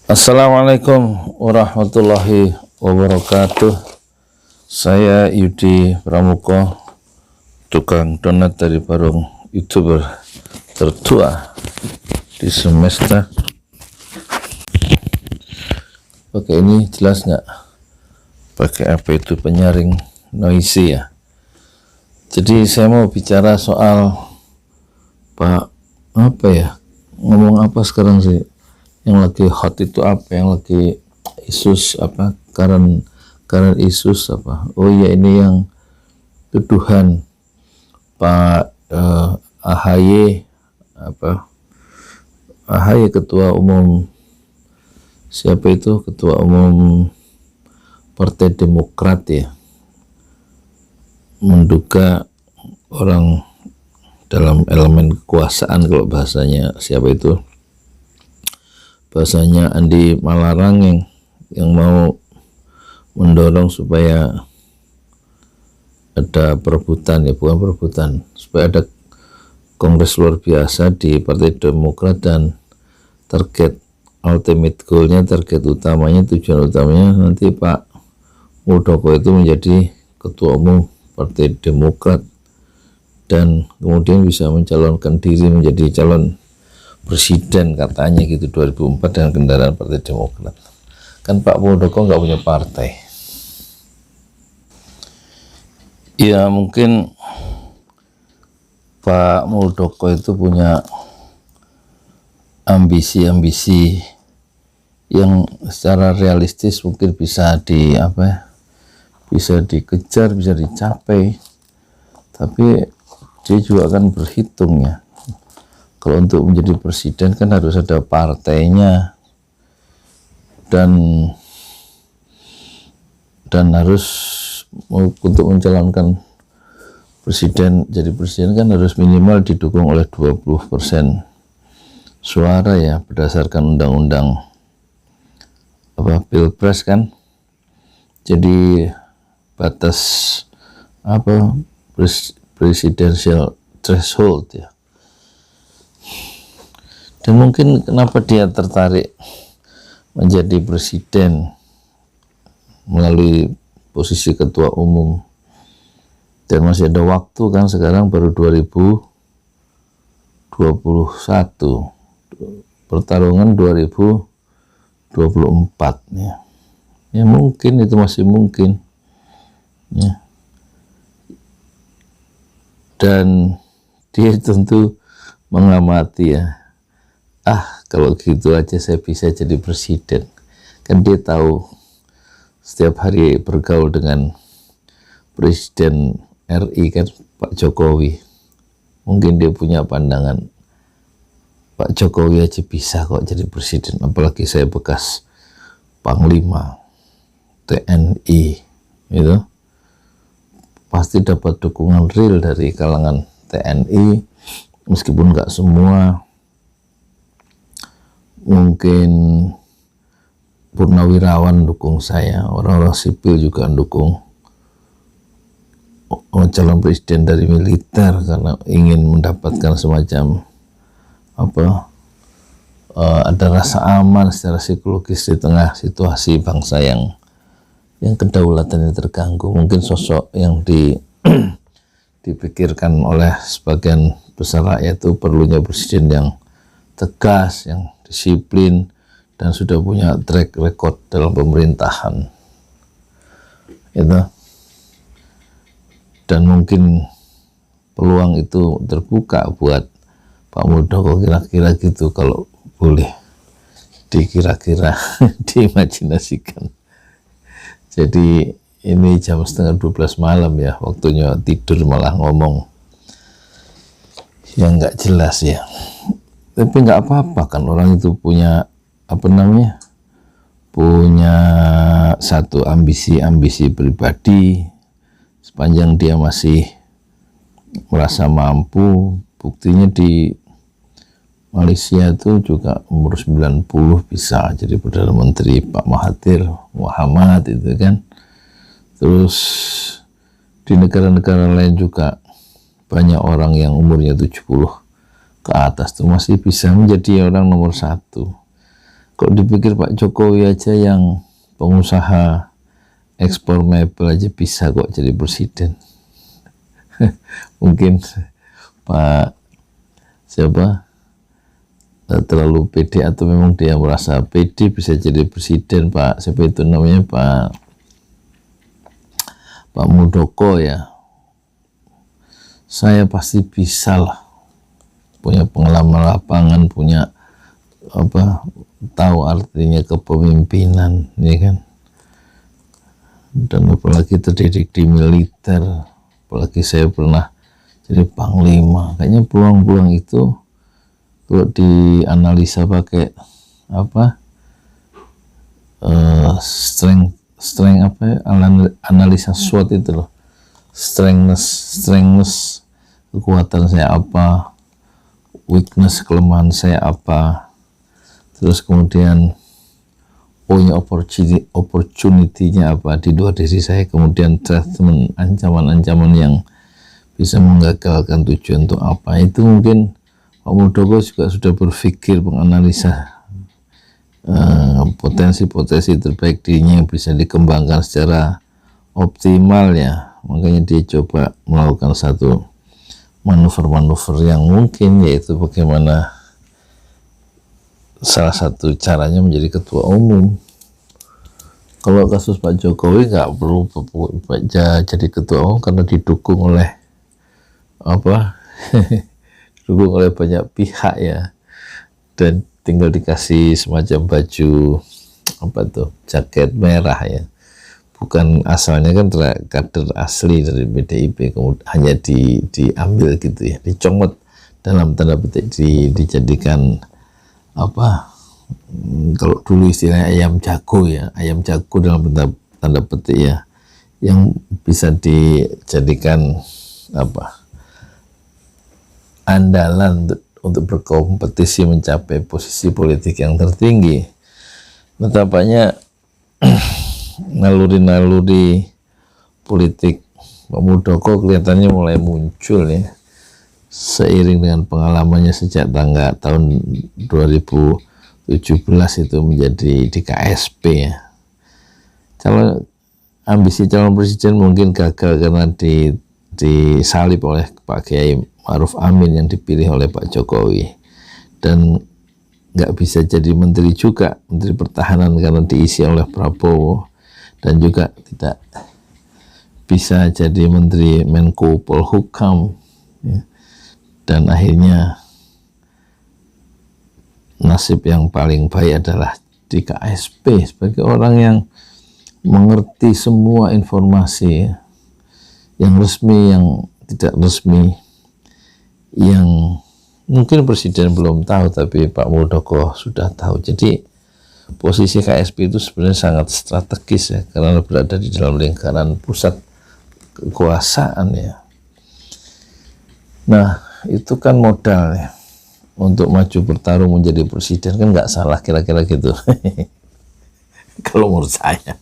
Assalamualaikum warahmatullahi wabarakatuh. Saya Yudi Pramuko, tukang donat dari Parung, YouTuber tertua di semesta. Oke, ini jelas nggak? Pakai apa itu penyaring noisy ya? Jadi saya mau bicara soal ngomong apa sekarang sih? Yang lagi hot itu apa? Yang lagi isus apa? Current isus apa? Oh iya, ini yang tuduhan Pak AHY AHY ketua umum, siapa itu ketua umum Partai Demokrat ya, menduga orang dalam elemen kekuasaan, kalau bahasanya siapa itu, bahasanya Andi Malarang yang mau mendorong supaya ada perebutan, ya bukan perebutan, supaya ada kongres luar biasa di Partai Demokrat, dan target ultimate goalnya, target utamanya, tujuan utamanya nanti Pak Muldoko itu menjadi ketua umum Partai Demokrat dan kemudian bisa mencalonkan diri menjadi calon presiden katanya gitu 2004 dengan kendaraan Partai Demokrat. Kan Pak Muldoko nggak punya partai. Ya mungkin Pak Muldoko itu punya ambisi-ambisi yang secara realistis mungkin bisa bisa dikejar, bisa dicapai, tapi dia juga akan berhitung ya. Kalau untuk menjadi presiden kan harus ada partainya, dan harus untuk mencalonkan presiden, jadi presiden kan harus minimal didukung oleh 20% suara ya, berdasarkan undang-undang Pilpres kan. Jadi batas presidential threshold ya. Dan mungkin kenapa dia tertarik menjadi presiden melalui posisi ketua umum, dan masih ada waktu kan, sekarang baru 2021, pertarungan 2024 ya. Ya mungkin itu masih mungkin ya. Dan dia tentu mengamati ya, kalau gitu aja saya bisa jadi presiden. Kan dia tahu setiap hari bergaul dengan Presiden RI kan, Pak Jokowi. Mungkin dia punya pandangan, Pak Jokowi aja bisa kok jadi presiden, apalagi saya bekas Panglima TNI itu, pasti dapat dukungan real dari kalangan TNI, meskipun nggak semua. Mungkin purnawirawan dukung saya, orang-orang sipil juga dukung calon presiden dari militer, karena ingin mendapatkan semacam ada rasa aman secara psikologis di tengah situasi bangsa yang kedaulatannya terganggu. Mungkin sosok yang dipikirkan oleh sebagian besar rakyat itu perlunya presiden yang tegas, yang disiplin, dan sudah punya track record dalam pemerintahan itu. Dan mungkin peluang itu terbuka buat Pak Muldoko kira-kira gitu, kalau boleh dikira-kira diimajinasikan. Jadi ini jam 11:30 malam ya, waktunya tidur malah ngomong yang nggak jelas ya. Tapi nggak apa-apa kan, orang itu punya punya satu ambisi pribadi. Sepanjang dia masih merasa mampu, buktinya di Malaysia itu juga umur 90 bisa jadi Perdana Menteri, Pak Mahathir Muhammad itu kan. Terus di negara-negara lain juga banyak orang yang umurnya 70 ke atas tuh masih bisa menjadi orang nomor 1. Kok dipikir Pak Jokowi aja yang pengusaha ekspor mebel aja bisa kok jadi presiden. Mungkin Pak siapa terlalu pede, atau memang dia merasa pede bisa jadi presiden. Pak siapa itu namanya, Pak Muldoko ya, saya pasti bisa lah, punya pengalaman lapangan, punya tahu artinya kepemimpinan, ya kan, dan apalagi terdidik di militer, apalagi saya pernah jadi panglima. Kayaknya peluang-peluang itu kalau dianalisa pakai analisa SWOT itu loh, strength, kekuatan saya apa, weakness, kelemahan saya apa, terus kemudian opportunity-nya apa di luar diri saya, kemudian threat-ment, ancaman-ancaman yang bisa menggagalkan tujuan untuk apa. Itu mungkin Pak Muldoko juga sudah berpikir, menganalisa potensi-potensi terbaik dirinya yang bisa dikembangkan secara optimal ya. Makanya dia coba melakukan satu manuver-manuver yang mungkin, yaitu bagaimana salah satu caranya menjadi ketua umum. Kalau kasus Pak Jokowi nggak perlu jadi ketua umum karena didukung oleh didukung oleh banyak pihak ya, dan tinggal dikasih semacam baju jaket merah ya, bukan asalnya kan kader asli dari PDIP, kemudian hanya diambil gitu ya, dicomot dalam tanda petik, dijadikan kalau dulu istilahnya ayam jago ya, ayam jago dalam tanda petik ya, yang bisa dijadikan andalan untuk berkompetisi mencapai posisi politik yang tertinggi. Betapanya naluri-naluri politik Pak Muldoko kelihatannya mulai muncul ya, seiring dengan pengalamannya sejak tahun 2017 itu menjadi di KSP ya. Ambisi calon presiden mungkin gagal karena disalib oleh Pak Kiai Ma'ruf Amin yang dipilih oleh Pak Jokowi, dan nggak bisa jadi menteri juga, menteri pertahanan, karena diisi oleh Prabowo, dan juga tidak bisa jadi menteri Menko Polhukam ya. Dan akhirnya nasib yang paling baik adalah di KSP sebagai orang yang mengerti semua informasi yang resmi, yang tidak resmi, yang mungkin presiden belum tahu tapi Pak Muldoko sudah tahu. Jadi posisi KSP itu sebenarnya sangat strategis ya, karena berada di dalam lingkaran pusat kekuasaan ya. Nah, itu kan modal ya untuk maju bertarung menjadi presiden, kan nggak salah kira-kira gitu. Kalau menurut saya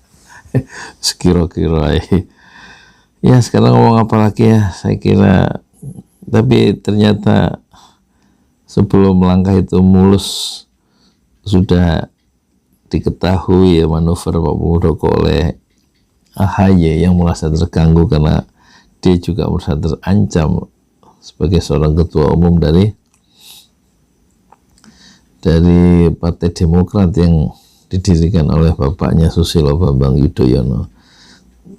sekira-kira ya. Sekarang ngomong apa lagi ya, saya kira. Tapi ternyata sebelum langkah itu mulus sudah diketahui ya manuver Pak Muldoko oleh AHY yang merasa terganggu karena dia juga merasa terancam sebagai seorang ketua umum dari Partai Demokrat yang didirikan oleh bapaknya Susilo Bambang Yudhoyono.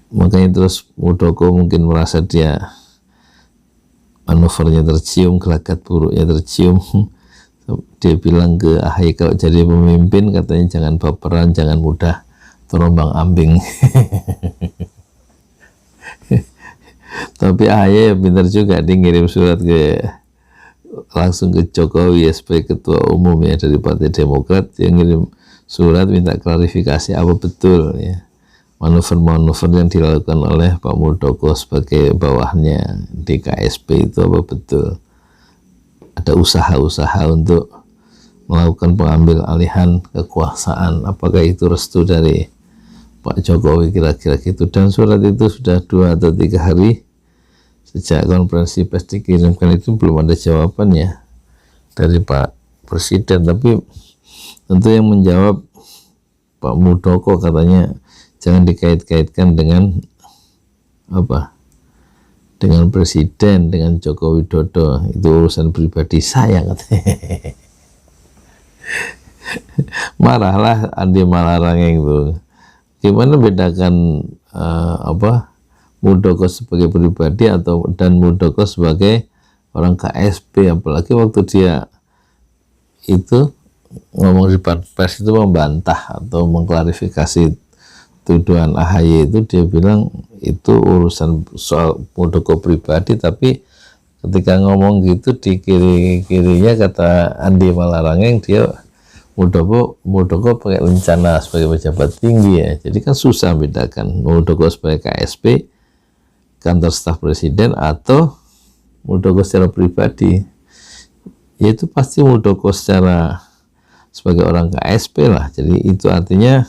Makanya terus Muldoko mungkin merasa dia manuvernya tercium, gelagat buruknya tercium. Dia bilang ke AHY, kalau jadi pemimpin katanya jangan baperan, jangan mudah terombang ambing. Tapi AHY ya pintar juga, dia ngirim surat langsung ke Jokowi ya, sebagai ketua umum ya dari Partai Demokrat. Dia ngirim surat minta klarifikasi apa betul ya manuver-manuver yang dilakukan oleh Pak Muldoko sebagai bawahnya di KSP itu apa betul ada usaha-usaha untuk melakukan pengambil alihan kekuasaan, apakah itu restu dari Pak Jokowi, kira-kira gitu. Dan surat itu sudah 2 atau 3 hari sejak konferensi pers dikirimkan, itu belum ada jawabannya dari Pak Presiden. Tapi Tentu yang menjawab Pak Muldoko, katanya jangan dikait-kaitkan dengan apa, dengan presiden, dengan Joko Widodo, itu urusan pribadi saya, katanya. Marahlah Andi Malarangeng itu. Gimana bedakan apa, Muldoko sebagai pribadi dan Muldoko sebagai orang KSP, apalagi waktu dia itu ngomong di pers itu membantah atau mengklarifikasi tuduhan AHY itu, dia bilang itu urusan soal Muldoko pribadi, tapi ketika ngomong gitu di kiri-kirinya kata Andi Malarangeng, dia Muldoko pakai lencana sebagai pejabat tinggi ya, jadi kan susah bedakan Muldoko sebagai KSP, kantor staf presiden, atau Muldoko secara pribadi. Yaitu pasti Muldoko sebagai orang KSP lah. Jadi itu artinya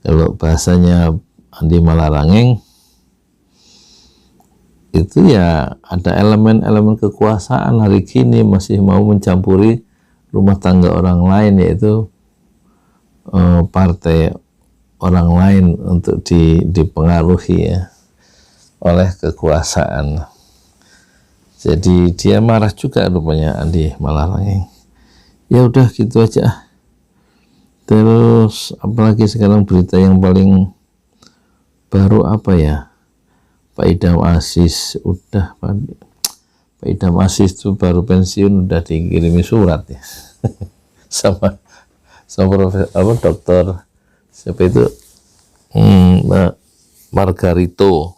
kalau bahasanya Andi Malarangeng itu ya ada elemen-elemen kekuasaan hari kini, masih mau mencampuri rumah tangga orang lain, yaitu partai orang lain untuk dipengaruhi ya oleh kekuasaan. Jadi dia marah juga rupanya Andi Malarangeng. Ya udah gitu aja. Terus apalagi sekarang berita yang paling baru apa ya? Pak Idam Aziz udah, Pak Idam Aziz itu baru pensiun udah dikirimi surat ya. sama profesor dokter siapa itu, Margarito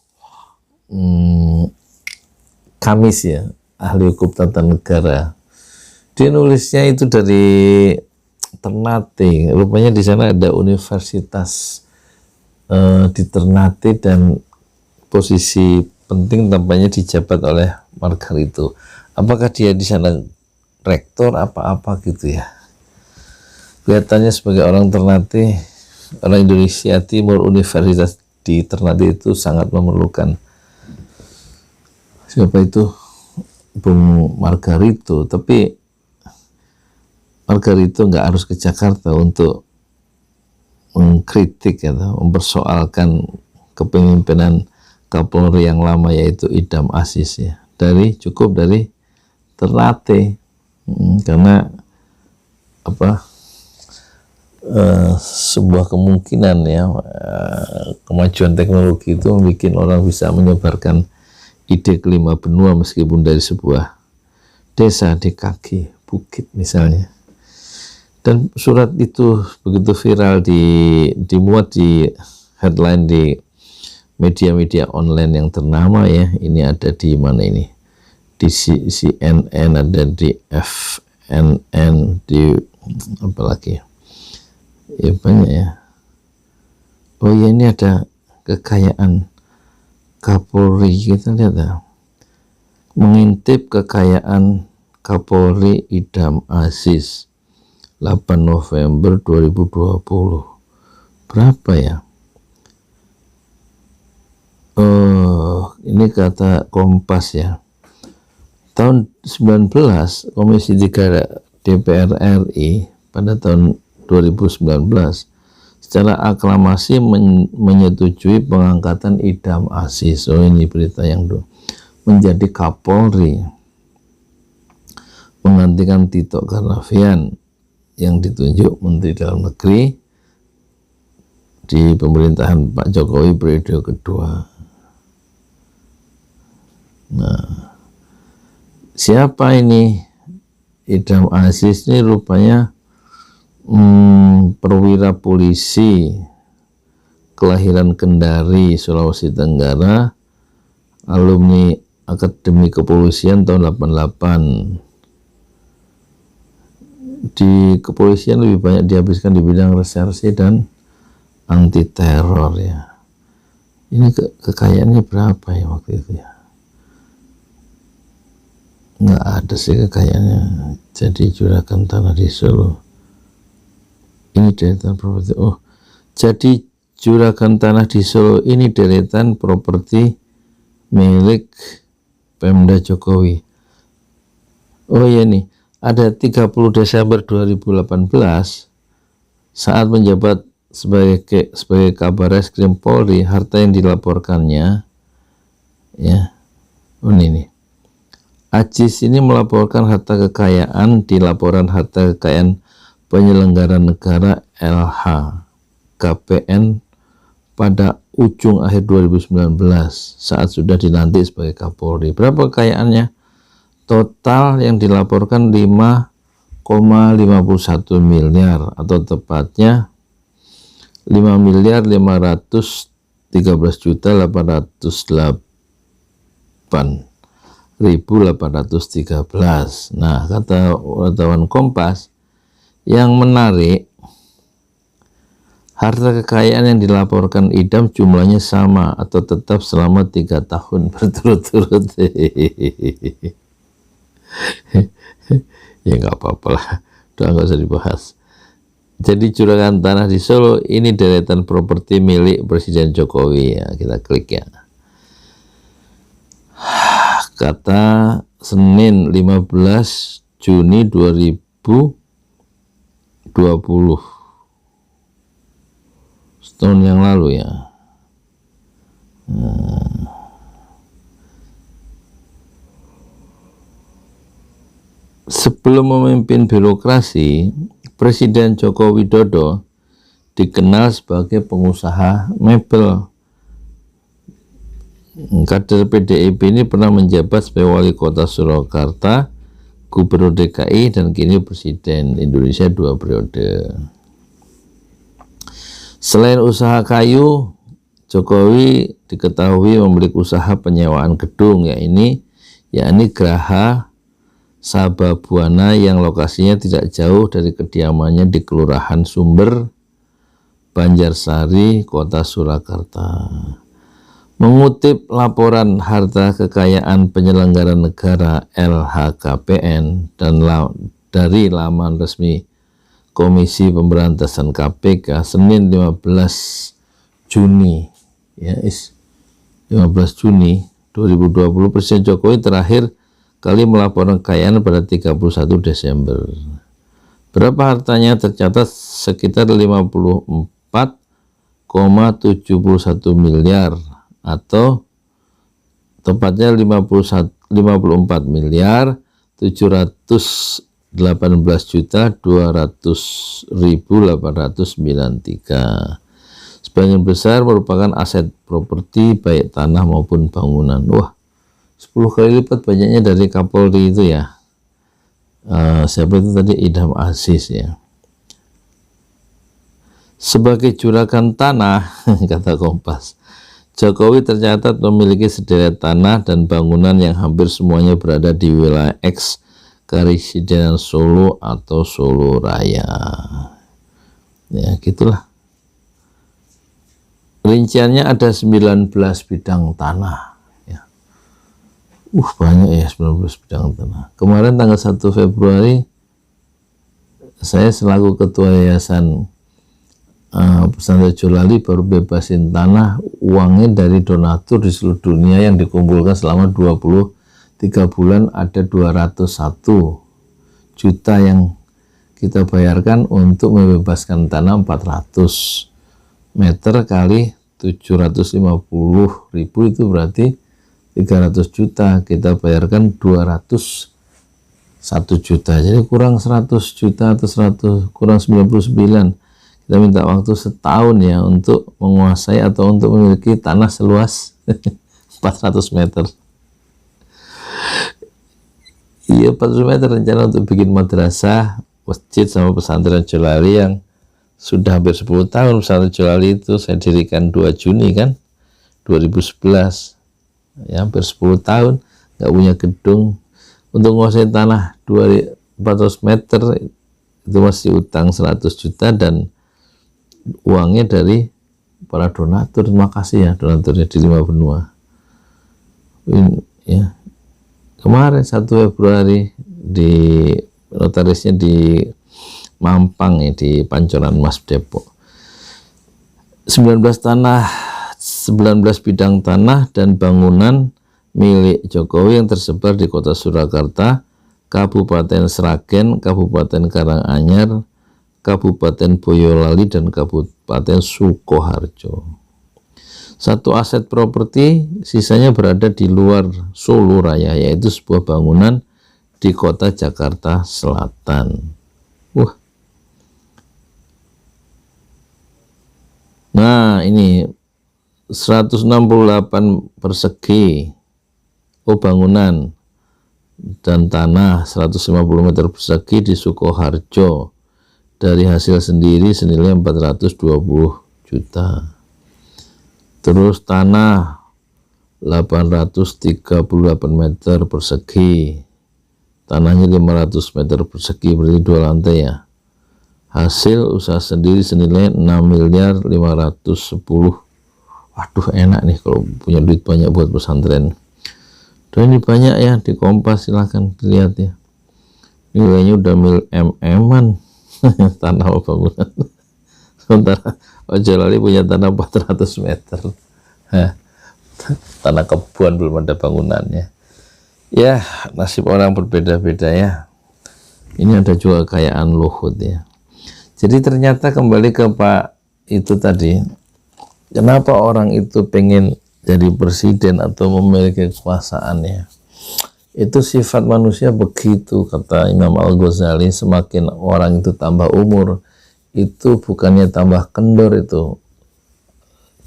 Kamis ya, ahli hukum tata negara. Dia nulisnya itu dari Ternate, rupanya di sana ada universitas di Ternate dan posisi penting tampaknya dijabat oleh Margarito. Apakah dia di sana rektor apa-apa gitu ya? Kelihatannya sebagai orang Ternate, orang Indonesia Timur, universitas di Ternate itu sangat memerlukan siapa itu, Bung Margarito. Tapi Margarito nggak harus ke Jakarta untuk mengkritik atau mempersoalkan kepemimpinan Kapolri yang lama, yaitu Idam Aziz ya. Cukup dari Ternate, karena apa, sebuah kemungkinan ya, kemajuan teknologi itu membuat orang bisa menyebarkan ide ke 5 benua meskipun dari sebuah desa di kaki bukit misalnya. Dan surat itu begitu viral, dimuat di headline di media-media online yang ternama ya. Ini ada di mana ini? Di CNN, ada di FNN, di apa lagi? Ya banyak ya. Oh ya, ini ada kekayaan Kapolri, kita lihat ya. Mengintip kekayaan Kapolri Idam Aziz 8 November 2020. Berapa ya? Ini kata Kompas ya. Tahun 19, Komisi 3 DPR RI pada tahun 2019 secara aklamasi menyetujui pengangkatan Idam Aziz. Oh, ini berita yang menjadi Kapolri, menggantikan Tito Karnavian yang ditunjuk Menteri Dalam Negeri di pemerintahan Pak Jokowi periode kedua. Nah, siapa ini Idam Aziz? Ini rupanya perwira polisi kelahiran Kendari, Sulawesi Tenggara, alumni Akademi Kepolisian tahun 88. Di kepolisian lebih banyak dihabiskan di bidang reserse dan anti teror ya. Ini kekayaannya berapa ya waktu itu ya? Nggak ada sih kekayaannya. Jadi juragan tanah di Solo. Ini deretan properti. Oh, jadi juragan tanah di Solo ini deretan properti milik Pemda Jokowi. Oh iya nih, ada 30 Desember 2018 saat menjabat sebagai Kabar Reskrim Polri, harta yang dilaporkannya ya, ini Ajis ini melaporkan harta kekayaan di laporan harta kekayaan penyelenggara negara LHKPN pada ujung akhir 2019 saat sudah dilantik sebagai Kapolri. Berapa kekayaannya? Total yang dilaporkan 5,51 miliar atau tepatnya 5.513.813. Nah, kata wartawan Kompas, yang menarik, harta kekayaan yang dilaporkan Idam jumlahnya sama atau tetap selama 3 tahun berturut-turut. Ya nggak apa-apa lah, udah nggak usah dibahas. Jadi curahan tanah di Solo ini deretan properti milik Presiden Jokowi ya, kita klik ya. Kata Senin 15 Juni 2020, setahun yang lalu ya. Sebelum memimpin birokrasi, Presiden Joko Widodo dikenal sebagai pengusaha mebel. Kader PDIP ini pernah menjabat sebagai wali kota Surakarta, Gubernur DKI, dan kini Presiden Indonesia 2 periode. Selain usaha kayu, Jokowi diketahui memiliki usaha penyewaan gedung, yakni Graha Sababwana yang lokasinya tidak jauh dari kediamannya di Kelurahan Sumber, Banjarsari, Kota Surakarta. Mengutip laporan harta kekayaan penyelenggara negara LHKPN dan dari laman resmi Komisi Pemberantasan KPK Senin 15 Juni ya, 15 Juni 2020, Presiden Jokowi terakhir kali melaporkan kekayaan pada 31 Desember. Berapa hartanya? Tercatat sekitar 54,71 miliar atau tepatnya 54 miliar 718.200.893. Sebagian besar merupakan aset properti baik tanah maupun bangunan. Wah, 10 kali lipat banyaknya dari Kapolri itu ya. Siapa itu tadi? Idam Aziz ya. Sebagai juragan tanah, kata Kompas, Jokowi tercatat memiliki sederet tanah dan bangunan yang hampir semuanya berada di wilayah X Karesidenan Solo atau Solo Raya. Ya, gitulah. Rinciannya ada 19 bidang tanah. Banyak ya, 19 bidang tanah. Kemarin tanggal 1 Februari saya selaku ketua yayasan Pesantren Jolali baru bebasin tanah, uangnya dari donatur di seluruh dunia yang dikumpulkan selama 23 bulan ada 201 juta yang kita bayarkan untuk membebaskan tanah 400 meter kali 750.000 itu berarti 300 juta, kita bayarkan 201 juta, jadi kurang 100 juta atau 100, kurang 99. Kita minta waktu setahun ya untuk menguasai atau untuk memiliki tanah seluas 400 meter. Iya, 400 meter rencana untuk bikin madrasah, masjid sama pesantren Jolali yang sudah hampir 10 tahun. Pesantren Jolali itu saya dirikan 2 Juni kan 2011 ya, hampir 10 tahun nggak punya gedung. Untuk menguasai tanah 400 meter itu masih utang 100 juta dan uangnya dari para donatur. Terima kasih ya donaturnya di 5 benua ya. Kemarin 1 Februari di notarisnya di Mampang ya, di Pancoran Mas Depok. 19 bidang tanah dan bangunan milik Jokowi yang tersebar di kota Surakarta, Kabupaten Sragen, Kabupaten Karanganyar, Kabupaten Boyolali, dan Kabupaten Sukoharjo. Satu aset properti sisanya berada di luar Solo Raya, yaitu sebuah bangunan di kota Jakarta Selatan. Wah. Nah, ini 168 persegi. Bangunan dan tanah 150 meter persegi di Sukoharjo. Dari hasil sendiri senilai 420 juta. Terus tanah 838 meter persegi. Tanahnya 500 meter persegi, berarti 2 lantai ya. Hasil usaha sendiri senilai 6.510. Waduh, enak nih kalau punya duit banyak buat pesantren. Dan ini banyak ya di Kompas, silahkan dilihat ya. Nilainya udah MM-an. Tanah bangunan. Sementara Ojolali punya tanah 400 meter. Tanah kebun, belum ada bangunannya. Ya, nasib orang berbeda-beda ya. Ini ada juga kekayaan Luhut ya. Jadi ternyata kembali ke Pak itu tadi, kenapa orang itu pengen jadi presiden atau memiliki kekuasaan ya? Itu sifat manusia begitu, kata Imam Al-Ghazali. Semakin orang itu tambah umur, itu bukannya tambah kendor, itu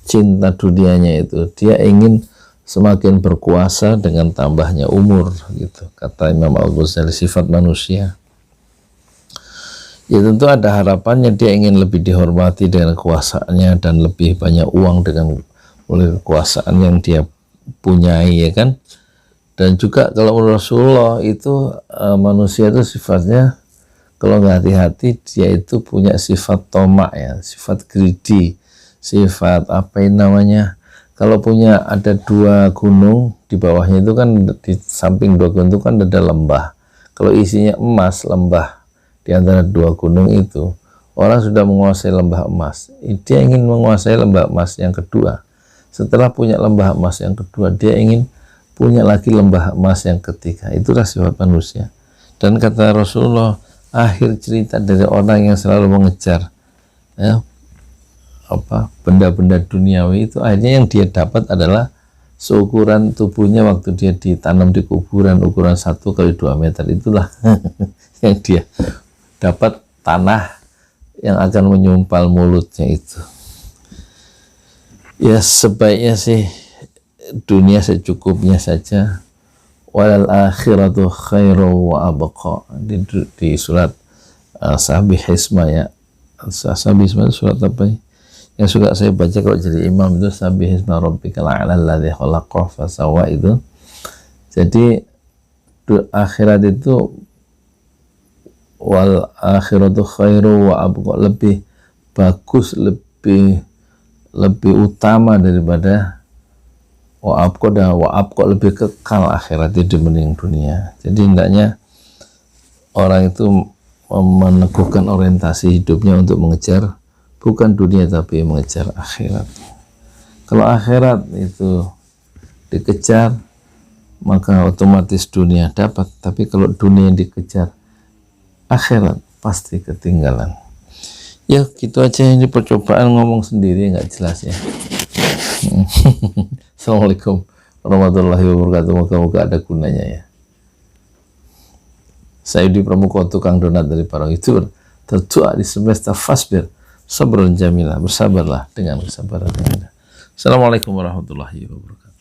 cinta dunianya, itu dia ingin semakin berkuasa dengan tambahnya umur gitu, kata Imam Al-Ghazali. Sifat manusia ya tentu ada harapannya, dia ingin lebih dihormati dengan kekuasaannya dan lebih banyak uang dengan oleh kekuasaan yang dia punyai ya kan. Dan juga kalau menurut Rasulullah itu manusia itu sifatnya kalau nggak hati-hati dia itu punya sifat tomak ya, sifat greedy, sifat apa ini namanya, kalau punya ada 2 gunung, di bawahnya itu kan, di samping 2 gunung itu kan ada lembah. Kalau isinya emas, lembah di antara 2 gunung itu, orang sudah menguasai lembah emas, dia ingin menguasai lembah emas yang kedua. Setelah punya lembah emas yang kedua, dia ingin punya lagi lembah emas yang ketiga. Itulah sifat manusia. Dan kata Rasulullah, akhir cerita dari orang yang selalu mengejar ya, benda-benda duniawi itu, akhirnya yang dia dapat adalah seukuran tubuhnya waktu dia ditanam di kuburan, ukuran 1 kali 2 meter. Itulah yang dia dapat, tanah yang akan menyumpal mulutnya itu. Ya sebaiknya sih dunia secukupnya saja. Walal akhiratu khairu wa abqa, di surat Sabih Hisma ya. Sabih Hisma itu surat apa ya? Yang suka saya baca kalau jadi imam itu Sabih Hisma rabbikal a'la alladzi khalaqa fasawwa itu. Jadi akhirat itu wal akhiratu khairu wa abqa, lebih bagus, lebih utama daripada wa'ab kok lebih kekal akhirat itu dibanding dunia. Jadi hendaknya orang itu meneguhkan orientasi hidupnya untuk mengejar bukan dunia tapi mengejar akhirat. Kalau akhirat itu dikejar maka otomatis dunia dapat, tapi kalau dunia yang dikejar, akhirat pasti ketinggalan. Ya gitu aja, ini percobaan ngomong sendiri nggak jelas ya. Assalamualaikum warahmatullahi wabarakatuh. Moga-moga ada gunanya ya. Saya Yudi Pramuko, tukang donat dari para YouTuber tertua di semesta Fasbir Sabran Jamilah, bersabarlah dengan kesabaran yang ada. Assalamualaikum warahmatullahi wabarakatuh.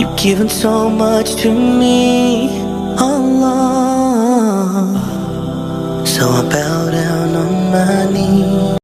You've given so much to me, Allah, so I bow down on my knees.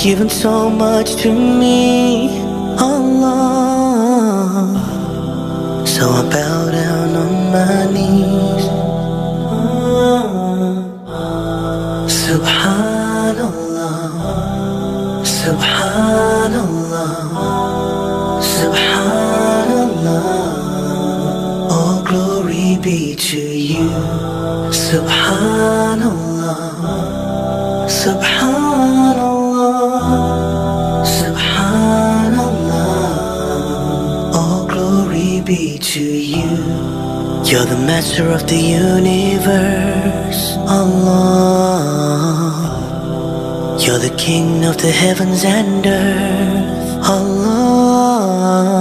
given so much to me, Allah. So I bow down on my knees. Subhanallah, Subhanallah, Subhanallah. All glory be to you. Subhanallah, Subhanallah, Subhanallah. All glory be to you. You're the master of the universe, Allah. You're the king of the heavens and earth, Allah.